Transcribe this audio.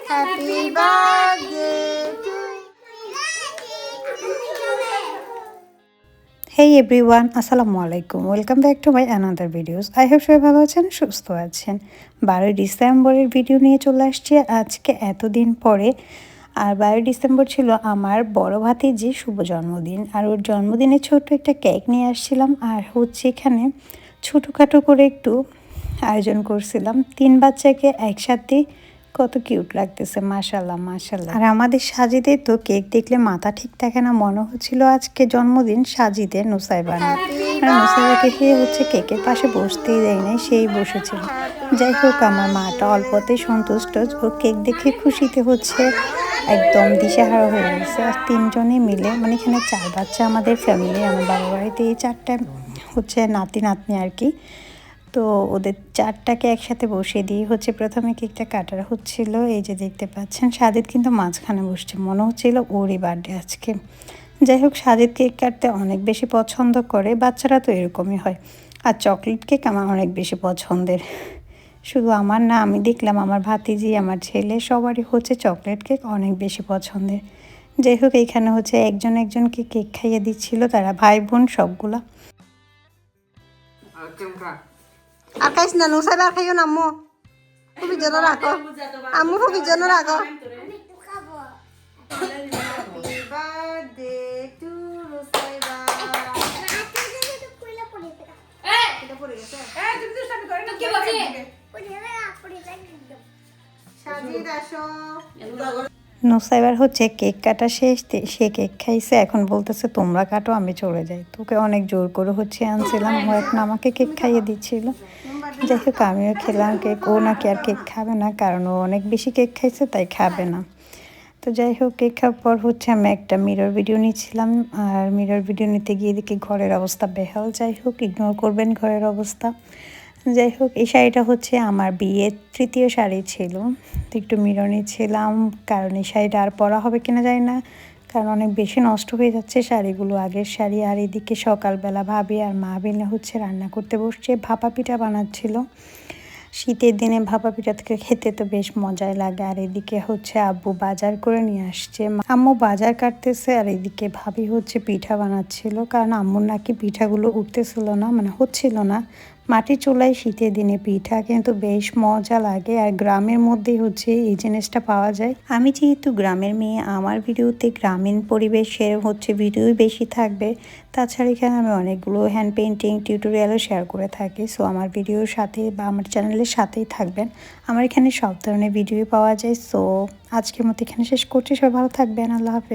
Happy birthday to. Hey everyone, আসসালামু আলাইকুম। Welcome back to my another videos. I hope সবাই ভালো আছেন, সুস্থ আছেন। 12 ডিসেম্বরের ভিডিও নিয়ে চলে আসছি আজকে এতদিন পরে। আর 12 ডিসেম্বর ছিল আমার বড় ভাতিজির শুভ জন্মদিন। আর ওর জন্মদিনে ছোট্ট একটা কেক নিয়ে আসছিলাম। আর হচ্ছে এখানে ছোটোখাটো করে একটু আয়োজন করছিলাম। 3 বাচ্চাকে একসাথে, কত কিউট লাগতেছে, মাশাল্লাহ মাশাল্লাহ। আর আমাদের সাজিদের তো কেক দেখলে মাথা ঠিক থাকে না, মনে হচ্ছিল আজকে জন্মদিন সাজিদের নুসাইবার না। আর নুসাইবাকে সে হচ্ছে কেকের পাশে বসতেই দেয় নাই, সেই বসেছিল। যাই হোক, আমার মাটা অল্পতেই সন্তুষ্ট। ও কেক দেখে খুশিতে হচ্ছে একদম দিশেহারা হয়ে গেছে। আর 3জনে মিলে, মানে এখানে 4 বাচ্চা আমাদের ফ্যামিলি, আমার বাবার বাড়িতে এই 4টা হচ্ছে নাতি নাতনি আর কি। তো ওদের 4টাকে একসাথে বসিয়ে দিয়ে হচ্ছে প্রথমে কেকটা কাটার হচ্ছিল। এই যে দেখতে পাচ্ছেন, সাজিদ কিন্তু মাঝখানে বসছে, মনে হচ্ছিল ওরই বার্থডে আজকে। যাই হোক, সাজিদ কেক কাটতে অনেক বেশি পছন্দ করে, বাচ্চারা তো এরকমই হয়। আর চকলেট কেক আমার অনেক বেশি পছন্দের। শুধু আমার না, আমি দেখলাম আমার ভাতিজি, আমার ছেলে, সবারই হচ্ছে চকলেট কেক অনেক বেশি পছন্দের। যাই হোক, এইখানে হচ্ছে একজন একজনকে কেক খাইয়ে দিচ্ছিল, তারা ভাই বোন সবগুলা। আর খাইস না, নুসাইবার খাইও না আম্মু। খুবই জন রাখো আম্মু, খুবই জন রাখো। Happy birthday to Nusaiba. এটা পড়ে গেছে। তুমি দুষ্টামি করে না, কি বলছিস? সাজিদ আসো। নুসাইবার হচ্ছে কেক কাটা শেষ, সে কেক খাইছে, এখন বলতেছে তোমরা কাটো, আমি চলে যাই। তোকে অনেক জোর করে হচ্ছে আনছিলাম, ও এখন আমাকে কেক খাইয়ে দিচ্ছিল। যাই হোক, আমিও খেলাম কেক। ও নাকি আর কেক খাবে না, কারণ ও অনেক বেশি কেক খাইছে, তাই খাবে না। তো যাই হোক, কেক খাওয়ার পর হচ্ছে আমি একটা মিরর ভিডিও নিচ্ছিলাম। আর মিরর ভিডিও নিতে গিয়ে দেখি ঘরের অবস্থা বেহাল। যাই হোক, ইগনোর করবেন ঘরের অবস্থা। যাই হোক, এই শাড়িটা হচ্ছে আমার বিয়ের 3য় শাড়ি ছিল। তো একটু মিরর নিচ্ছিলাম, কারণ এই শাড়িটা আর পরা হবে কিনা জানি না, কারণ অনেক বেশি নষ্ট হয়ে যাচ্ছে শাড়িগুলো, আগের শাড়ি। আর এদিকে সকালবেলা ভাবি আর মা বিনে হচ্ছে রান্না করতে বসছে, ভাপা পিঠা বানাচ্ছিল। শীতের দিনে ভাপা পিঠা থেকে খেতে তো বেশ মজাই লাগে। আর এদিকে হচ্ছে আব্বু বাজার করে নিয়ে আসছে, আম্মু বাজার কাটতেছে, আর এদিকে ভাবি হচ্ছে পিঠা বানাচ্ছিল, কারণ আম্মুর নাকি পিঠাগুলো উঠতেছিল না, মানে হচ্ছিল না। মাটির চুলায় শীতের দিনে পিঠা কিন্তু বেশ মজা লাগে। আর গ্রামের মধ্যেই হচ্ছে এই জিনিসটা পাওয়া যায়। আমি যেহেতু গ্রামের মেয়ে, আমার ভিডিওতে গ্রামীণ পরিবেশের হচ্ছে ভিডিওই বেশি থাকবে। তাছাড়া এখানে আমি অনেকগুলো হ্যান্ড পেন্টিং টিউটোরিয়ালও শেয়ার করে থাকি। সো আমার ভিডিওর সাথে বা আমার চ্যানেলের সাথেই থাকবেন। আমার এখানে সব ধরনের ভিডিওই পাওয়া যায়। সো আজকের মতো এখানে শেষ করছি, সবাই ভালো থাকবেন, আল্লাহ হাফেজ।